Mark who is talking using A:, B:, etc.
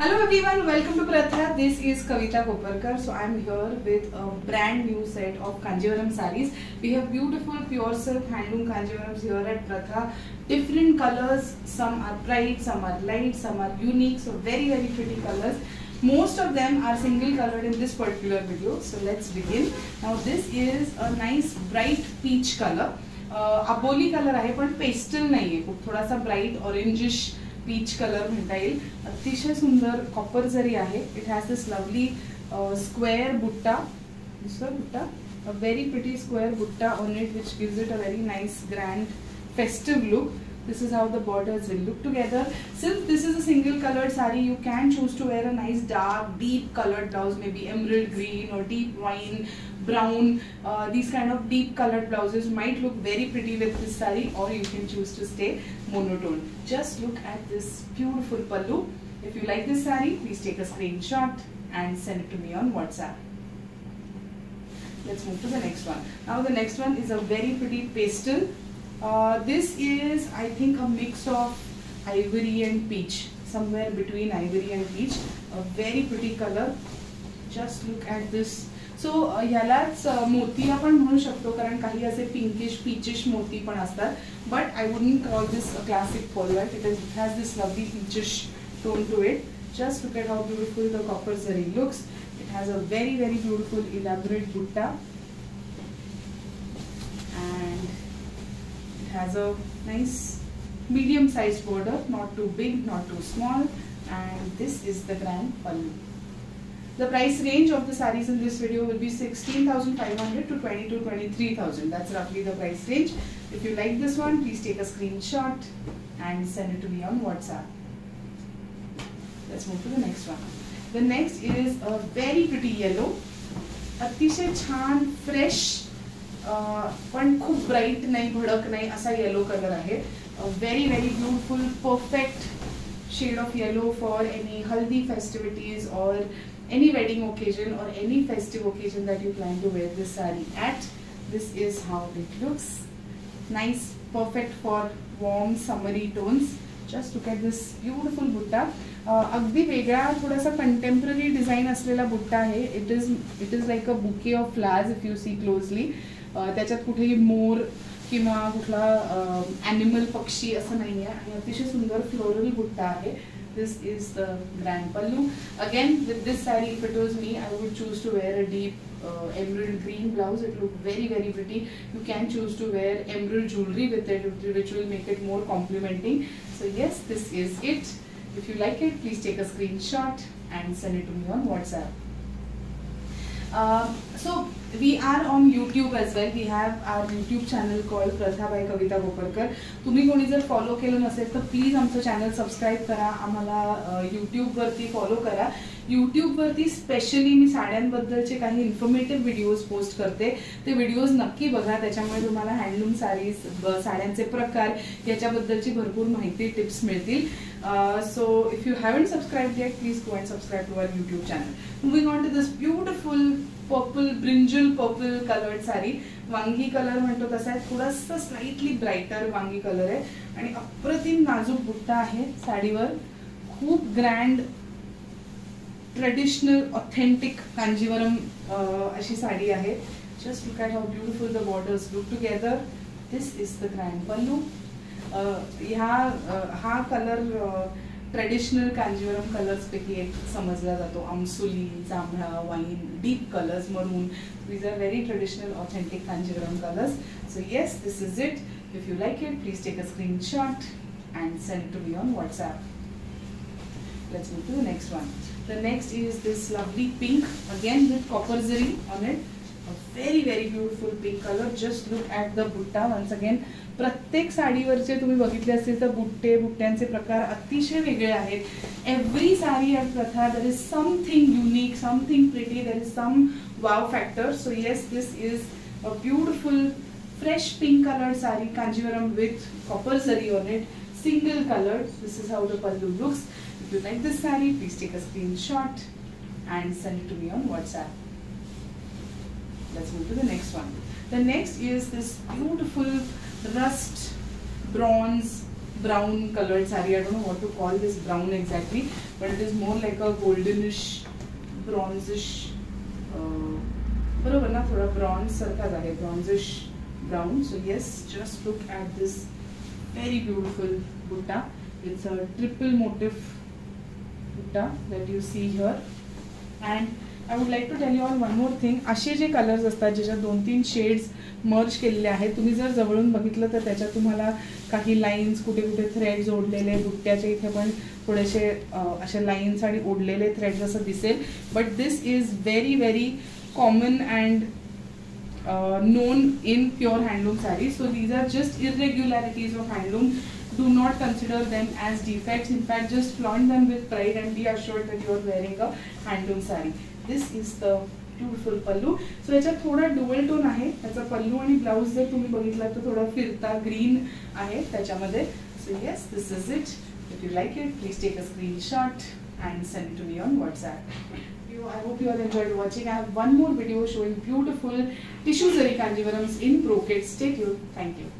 A: Hello everyone, welcome to Pratha. This is Kavita Koparkar. So I am here with a brand new set of Kanjivaram sarees. We have beautiful pure silk handloom Kanjivarams here at Pratha. Different colors, some are bright, some are light, some are unique. So very pretty colors. Most of them are single colored in this particular video. So let's begin. Now this is a nice bright peach color. Aboli color आहे पण pastel नाहीये, खूप थोडासा bright orangish peach colour म्हणता येईल. अतिशय सुंदर copper zari आहे. It has this lovely square butta, a very pretty square butta on it, which gives it a very nice grand festive look. This is how the borders will look together. Since this is a single colored saree, you can choose to wear a nice dark, deep colored blouse, maybe emerald green or deep wine brown. These kind of deep colored blouses might look very pretty with this saree, or you can choose to stay monotone. Just look at this beautiful pallu. If you like this saree, please take a screenshot and send it to me on WhatsApp. Let's move to the next one. Now the next one is a very pretty pastel. This is, I think, a mix of ivory and peach, somewhere between ivory and peach. A very pretty color. Just look at this. So यालाच मोती आपण म्हणू शकतो, कारण काही असे pinkish peachish मोती पण असतात. But I wouldn't call this a classic pearl white. It has this lovely peachish tone to it. Just look at how beautiful the copper zari looks. It has a very beautiful elaborate butta. And has a nice medium sized border, not too big, not too small, and this is the grand pallu. The price range of the sarees in this video will be 16,500 to 23,000. That's roughly the price range. If you like this one, please take a screenshot and send it to me on WhatsApp. Let's move to the next one. The next is a very pretty yellow. अतिशय छान fresh पण खूप bright नाही, भडक नाही असा yellow colour आहे. Very beautiful perfect shade of yellow for any haldi festivities और एनी वेडिंग ओकेजन और any festive occasion that you plan to wear this sari at. This is how it looks. Nice, perfect for warm summery tones. Just look at this beautiful butta. अगदी वेगळा थोडासा contemporary design असलेला बुट्टा आहे. It is like a bouquet of flowers if you see closely. त्याच्यात कुठेही मोर किंवा कुठला animal पक्षी असं नाही आहे आणि अतिशय सुंदर फ्लोरल बुट्टा आहे. This is the grand pallu. Again with this sari, if it was me, I would choose to wear a deep emerald green blouse. It look very pretty. You can choose to wear emerald jewelry with it, which will make it more complimenting. So yes, this is it. If you like it, please take a screenshot and send it to me on WhatsApp. So we are on YouTube as well. We have our YouTube channel called Pratha by Kavita Koparkar. तुम्ही कोणी जर follow केलं नसेल तर please आमचं channel subscribe करा, आम्हाला YouTube वरती फॉलो करा. YouTube वरती स्पेशली मी साड्यांबद्दलचे काही इन्फॉर्मेटिव्ह व्हिडिओज पोस्ट करते. ते व्हिडिओज नक्की बघा. त्याच्यामुळे तुम्हाला हँडलूम साडीज, साड्यांचे प्रकार याच्याबद्दलची भरपूर माहिती, टिप्स मिळतील. So if you haven't subscribed yet, please go and subscribe to our YouTube channel. Moving on to this beautiful purple, brinjal purple coloured sari. वांगी कलर म्हणतो तसा आहे, थोडासा स्लाइटली ब्राइटर वांगी कलर आहे आणि अप्रतिम नाजूक बुट्टा आहे साडीवर. खूप ग्रँड ट्रेडिशनल ऑथेंटिक कांजीवरम अशी साडी आहे. Just look at how beautiful the borders look together. This is the grand pallu. हा कलर ट्रेडिशनल कांजीवरम कलर्स पैकी एक समजला जातो. आमसुली, जांभळा, wine, deep colours, maroon. These are very traditional, authentic Kanjivaram colors. So yes, this is it. If you like it, please take a screenshot and send it to me on WhatsApp. Let's move to the next one. The next is this lovely pink, again with copper zari on it. A very beautiful pink color. Just look at the butta once again. प्रत्येक साडीवरचे तुम्ही बघितले असतील तर बुट्ट्यांचे प्रकार अतिशय वेगळे आहेत. Every sari at Pratha, there is something unique, something pretty, there is some wow factor. So yes, this is a beautiful fresh pink coloured sari, Kanjeevaram with copper zari on it, single colored. This is how the pallu looks. If you like this saree, please take a screenshot and send it to me on WhatsApp. Let's move to the next one. The next is this beautiful rust bronze brown colored saree. I don't know what to call this brown exactly, but it is more like a goldenish, bronzish. बरोबर ना, थोडा bronze सारखाच आहे, bronzish brown. So yes, just look at this very beautiful butta. It's a triple motif butta that you see here. And I would like to tell you all one more thing. असे जे colours असतात ज्याच्यात 2-3 shades मर्ज केलेले आहेत, तुम्ही जर जवळून बघितलं तर त्याच्यात तुम्हाला काही लाईन्स, कुठे कुठे थ्रेड्स ओढलेले, बुट्ट्याच्या इथे पण थोडेसे असे लाईन्स आणि ओढलेले थ्रेड्स असं दिसेल. But this is very very common and known in pure handloom sarees. So these are just irregularities of handloom. Do not consider them as defects. In fact, just flaunt them with pride and be assured that you are wearing a handloom saree. This is the beautiful pallu. So याच्यात थोडा dual tone आहे. त्याचा पल्लू आणि blouse जर तुम्ही बघितला तर थोडा फिरता ग्रीन आहे त्याच्यामध्ये. So yes, this is it. If you like it, please take a screenshot and send it to me on WhatsApp. I hope you all enjoyed watching. I have one more video showing beautiful tissue zari kanjivarams in brocade. Stay tuned. Thank you.